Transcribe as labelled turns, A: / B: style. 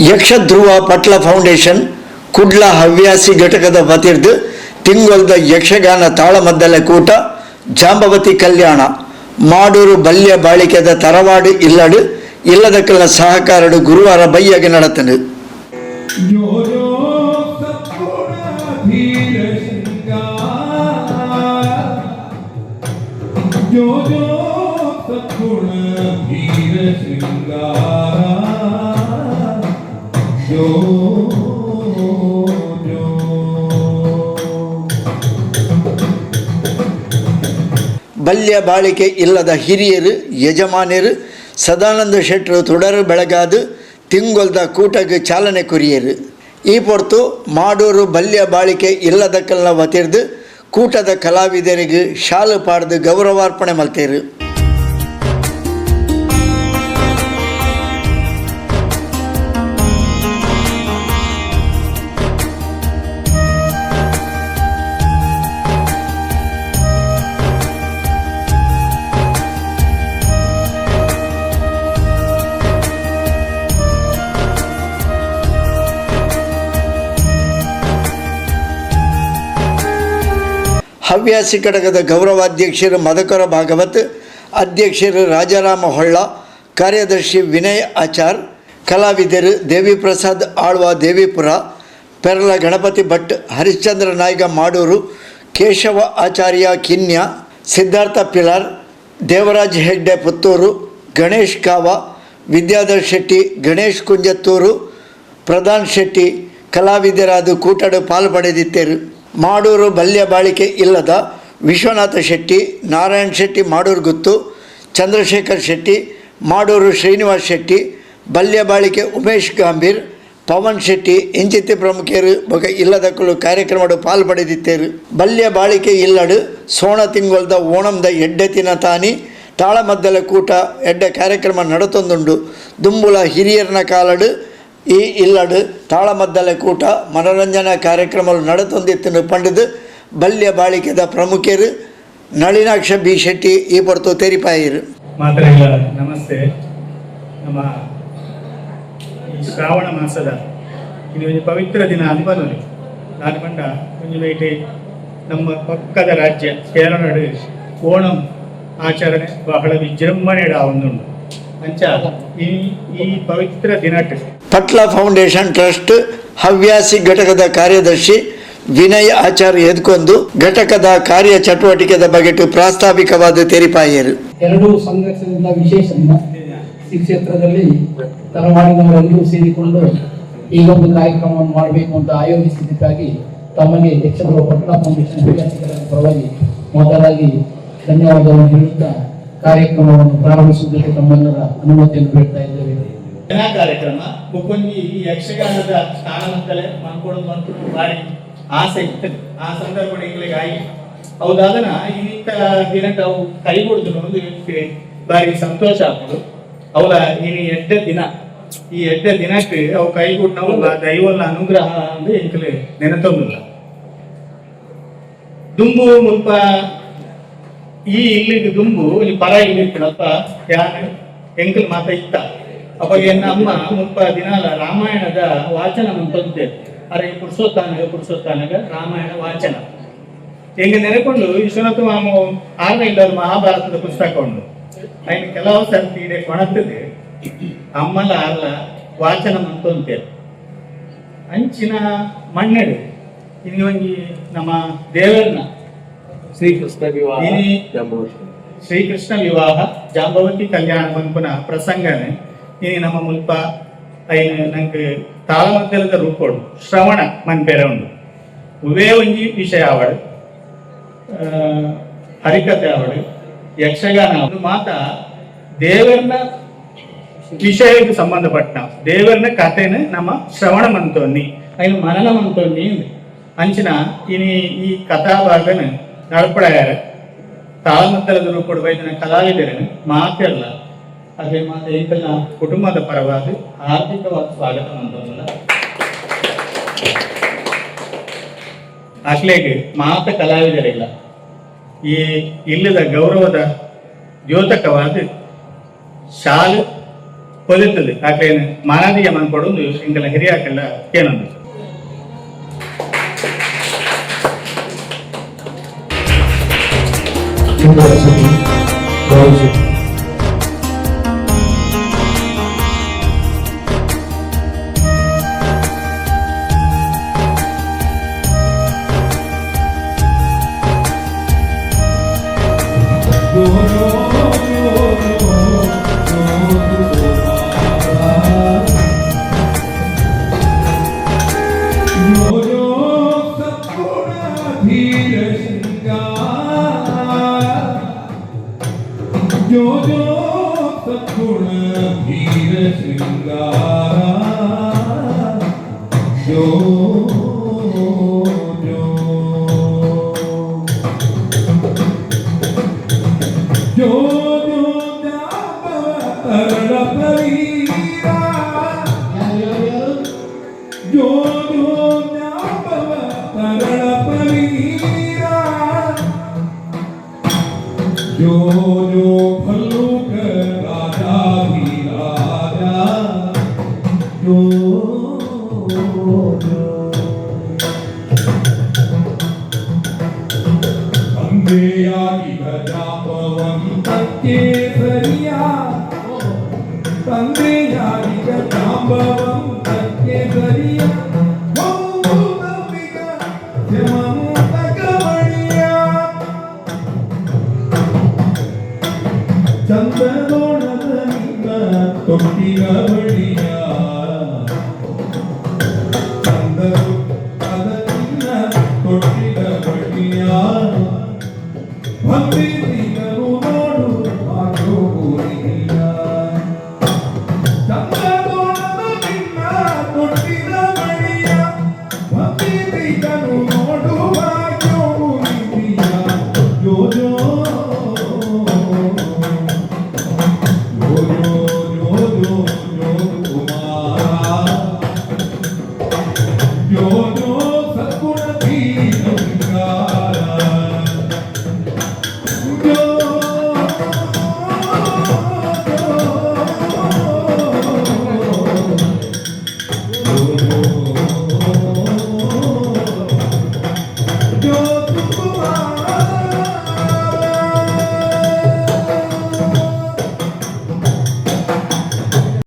A: ಯಕ್ಷಧ್ರುವ ಪಟ್ಲ foundation Kudla ಹವ್ಯಾಸಿ ಘಟಕದ ವತಿರ್ದು ತಿಂಗೊಲ್ದ ಯಕ್ಷಗಾನ ತಾಳಮದ್ದಲೆ ಕೂಟ ಜಾಂಬವತಿ ಕಲ್ಯಾಣ ಮಾಡೂರು ಬಲ್ಯ ಬಾಳಿಕೆದ ತರವಾಡು ಇಲ್ಲಡು ಇಲ್ಲದಕ್ಕೆಲ್ಲ ಸಹಕಾರಡು ಗುರುವಾರ ಬಯ್ಯಗೆ ನಡೆತನು. ಬಲ್ಯ ಬಾಳಿಕೆ ಇಲ್ಲದ ಹಿರಿಯರು ಯಜಮಾನರು ಸದಾನಂದ ಶೆಟ್ಟರು ತುಡರು ಬೆಳಗಾದು ತಿಂಗೊಲ್ದ ಕೂಟಕ್ಕೆ ಚಾಲನೆ ಕೊರಿಯರು. ಈ ಹೊರತು ಮಾಡೂರು ಬಲ್ಯ ಬಾಳಿಕೆ ಇಲ್ಲದಕ್ಕೆಲ್ಲ ವತಿರ್ದು ಕೂಟದ ಕಲಾವಿದರಿಗೆ ಶಾಲು ಪಾಡ್ದು ಗೌರವಾರ್ಪಣೆ ಮಲ್ತೇರು. ಹವ್ಯಾಸಿ ಘಟಕದ ಗೌರವಾಧ್ಯಕ್ಷರು ಮಧುಕರ ಭಾಗವತ್, ಅಧ್ಯಕ್ಷರು ರಾಜಾರಾಮ ಹೊಳ್ಳ, ಕಾರ್ಯದರ್ಶಿ ವಿನಯ್ ಆಚಾರ್, ಕಲಾವಿದರು ದೇವಿ ಪ್ರಸಾದ್ ಆಳ್ವ ದೇವಿಪುರ, ಪೆರ್ಲ ಗಣಪತಿ ಭಟ್, ಹರಿಶ್ಚಂದ್ರ ನಾಯ್ಕ ಮಾಡೂರು, ಕೇಶವ ಆಚಾರ್ಯ ಕಿನ್ಯ, ಸಿದ್ಧಾರ್ಥ ಪಿಲಾರ್, ದೇವರಾಜ್ ಹೆಗ್ಡೆ ಪುತ್ತೂರು, ಗಣೇಶ್ ಕಾವ, ವಿದ್ಯಾಧರ್ ಶೆಟ್ಟಿ, ಗಣೇಶ್ ಕುಂಜತ್ತೂರು, ಪ್ರಧಾನ್ ಶೆಟ್ಟಿ ಕಲಾವಿದರಾದ ಕೂಟಡು ಪಾಲ್ಪಡೆದಿದ್ದರು. ಮಾಡೂರು ಬಲ್ಯ ಬಾಳಿಕೆ ಇಲ್ಲದ ವಿಶ್ವನಾಥ ಶೆಟ್ಟಿ, ನಾರಾಯಣ್ ಶೆಟ್ಟಿ ಮಾಡೂರು ಗುತ್ತು, ಚಂದ್ರಶೇಖರ್ ಶೆಟ್ಟಿ, ಮಾಡೂರು ಶ್ರೀನಿವಾಸ್ ಶೆಟ್ಟಿ, ಬಲ್ಯ ಬಾಳಿಕೆ ಉಮೇಶ್ ಗಾಂಭೀರ್, ಪವನ್ ಶೆಟ್ಟಿ ಇಂಚಿತಿ ಪ್ರಮುಖರು ಬೊಕ ಇಲ್ಲದಕ್ಕಲು ಕಾರ್ಯಕ್ರಮಡು ಪಾಲ್ಪಡೆದಿದ್ದರು. ಬಲ್ಯ ಬಾಳಿಕೆ ಇಲ್ಲಡು ಸೋಣ ತಿಂಗೊಲ್ದ ಓಣಂದ ಎಡ್ಡೆತಿನ ತಾನಿ ತಾಳಮದ್ದಲೆ ಕೂಟ ಎಡ್ಡೆ ಕಾರ್ಯಕ್ರಮ ನಡೆತೊಂದುಂಡು. ದುಂಬುಲ ಹಿರಿಯರ್ನ ಕಾಲಡು ಈ ಇಲ್ಲಡು ತಾಳಮದ್ದಲೆ ಕೂಟ ಮನೋರಂಜನಾ ಕಾರ್ಯಕ್ರಮಗಳು ನಡೆತೊಂದಿತ್ತು ಪಂಡಿದು ಬಲ್ಯ ಬಾಳಿಕೆದ ಪ್ರಮುಖರು ನಳಿನಾಕ್ಷ ಬಿ ಶೆಟ್ಟಿ ಈ ಹೊರತು ತೆರಿಪಾಯಿರು.
B: ಮಾತ್ರ ನಮಸ್ತೆ. ನಮ್ಮ ಈ ಶ್ರಾವಣ ಮಾಸದ ಇದು ಒಂದು ಪವಿತ್ರ ದಿನ ಅನ್ಬಂದು ನಾನು ಕಂಡ ಒಂದು ವೇಟೆ ನಮ್ಮ ಪಕ್ಕದ ರಾಜ್ಯ ಕೇರಳಡು ಓಣಂ ಆಚರಣೆ ಬಹಳ ವಿಜೃಂಭಣೆಡ ಒಂದುಂಡು. ಅಂಚ ಈ ಪವಿತ್ರ ದಿನಟ್ಟು
A: ಪಟ್ಲ ಫೌಂಡೇಶನ್ ಟ್ರಸ್ಟ್ ಹವ್ಯಾಸಿ ಘಟಕದ ಕಾರ್ಯದರ್ಶಿ ವಿನಯ್ ಆಚಾರ್ಯ ಎದ್ಕೊಂಡು ಘಟಕದ ಕಾರ್ಯ ಚಟುವಟಿಕೆದ ಬಗೆಟು ಪ್ರಾಸ್ತಾವಿಕವಾದ ತೆರಿಪಾಯಿರು.
C: ಎರಡು ಸಂಘದಿಂದ ವಿಶೇಷ ದಿನ ಈ ಕ್ಷೇತ್ರದಲ್ಲಿ ತರವಾಡಿನವರೆಲ್ಲರೂ ಸೇರಿಕೊಂಡು ಈಗೊಂದು ಕಾರ್ಯಕ್ರಮವನ್ನು ಮಾಡಬೇಕು ಅಂತ ಆಯೋಜಿಸಿದ್ದಕ್ಕಾಗಿ ತಮಗೆ ಯಕ್ಷಧ್ರುವ ಪಟ್ಲ ಫೌಂಡೇಶನ್ ಹವ್ಯಾಸಿಗಳ ಪರವಾಗಿ ಮೊದಲಾಗಿ ಧನ್ಯವಾದವನ್ನು ಹೇಳುತ್ತಾ ಕಾರ್ಯಕ್ರಮವನ್ನು ಪ್ರಾರಂಭಿಸುವುದಕ್ಕೆ ತಮ್ಮೆಲ್ಲರ ಅನುಮತಿಯನ್ನು ಬೇಡ್ತಾ ಇದ್ದೇವೆ.
B: ಕಾರ್ಯಕ್ರಮ ಈ ಯಕ್ಷಗಾನದ ತಾಳಮದ್ದಲೆ ಮಾಡ್ಕೊಂಡು ಭಾರಿ ಆಸೆ ಇತ್ತು. ಆ ಸಂದರ್ಭಗಳಿಗೆ ಆಗಿ ಹೌದಾದನ ಇಂಥ ದಿನಕ್ಕೆ ಅವು ಕೈಗೊಡ್ದು ಒಂದು ಭಾರಿ ಸಂತೋಷ ಆಗ್ತದೆ. ಅವಳ ಈ ಎಡ್ಡ ದಿನಕ್ಕೆ ಅವು ಕೈಗೊಡ್ ನಾವು ದೈವನ ಅನುಗ್ರಹ ಅಂದ್ರೆ ಎಂಕಲೆ ನೆನತೊಂದಿಲ್ಲ. ದುಂಬು ಮುಲ್ಪ ಈ ಇಲ್ಲಿಗೆ ದುಂಬು ಇಲ್ಲಿ ಪರ ಇಲ್ಲಿತ್ತಪ್ಪ ಯಾರು ಎಂಕಲ್ ಮಾತ ಇತ್ತ ಅವಾಗ ಅಮ್ಮ ಮುಲ್ಪ ದಿನಾಲ ರಾಮಾಯಣದ ವಾಚನ ಮಂತಂತೆ ಅರೆ ಪುರುಷೋತ್ತಾನಗ ರಾಮಾಯಣ ವಾಚನ ಹೆಂಗೆ ನೆನೆಕೊಂಡು ವಿಶ್ವನಾಥ ಮಾಮ ಆಗ ಇಲ್ಲದ ಮಹಾಭಾರತದ ಪುಸ್ತಕ ಉಂಡು. ಐನು ಕೆಲವು ಸರ್ತಿ ಇದೆ ಕೊಣತ್ತದೆ ಅಮ್ಮಲ ಅಲ್ಲ ವಾಚನ ಮಂತಂತೆ ಅಂಚಿನ ಮಣ್ಣೆಡು ಇನ್ನು ಒಂಜಿ ನಮ್ಮ ದೇವರನ್ನ ಶ್ರೀಕೃಷ್ಣ ವಿವಾಹ ಜಾಂಬವತಿ ಕಲ್ಯಾಣ ಬಂಪುನ ಪ್ರಸಂಗನೆ ಇನಿ ನಮ್ಮ ಮುಲ್ಪ ಐನು ನಂಗೆ ತಾಳಮದ್ದಲದ ರೂಪೋಡು ಶ್ರವಣ ಮನ್ಪೇರ ಉಂಡು. ಉವೇ ಒಂಜಿ ವಿಷಯ ಆವಡು ಹರಿಕತೆ ಆವಡು ಯಕ್ಷಗಾನ ಮಾತ ದೇವರನ ವಿಷಯಕ್ಕೆ ಸಂಬಂಧಪಟ್ಟ ದೇವರನ ಕಥೆನ ನಮ್ಮ ಶ್ರವಣ ಮಂತೋನಿ ಐನು ಮನನ ಮಂತೋನಿ ಅಂಚಿನ ಇನಿ ಈ ಕಥಾಭಾಗನ ನಡ್ಪಡ್ಯಾರ ತಾಳಮದ್ದಲದ ರೂಪೋಡು ಬೈದಿನ ಕಲಾವಿದರನ್ನು ಮಾತೆಲ್ಲ ಹಾಗೆ ಮಾತೆ ಏಕನ ಕುಟುಂಬದ ಪರವಾಗಿ ಹಾರ್ದಿಕವಾದ ಸ್ವಾಗತ ಮಂತಲ್ಲ. ಅಕ್ಲೆಗೆ ಮಾತ ಕಲಾವಿದರಿಲ್ಲ ಈ ಇಲ್ಲದ ಗೌರವದ ದ್ಯೋತಕವಾದ ಶಾಲು ಹೊಲಿತದೆ ಆಕೆ ಮಾನವೀಯ ಮನ್ಕೊಡೊಂದು ಇಂಕಲ ಹಿರಿಯಾಕೆಲ್ಲ ಏನಂದು
D: जो जो सद्गुण धीर श्रृंगारा जो जो जो जो तरण परीरा जो जो तरण परीरा जो जो भल्लुक राजा भी राजा जो ತಂದೆಯಾಗಿ ಗಜಾಂಬವಂತಕ್ಕೆ ಸರಿಯ ತಂದೆಯಾಗಿ ಗಜಾಂಬವಂತ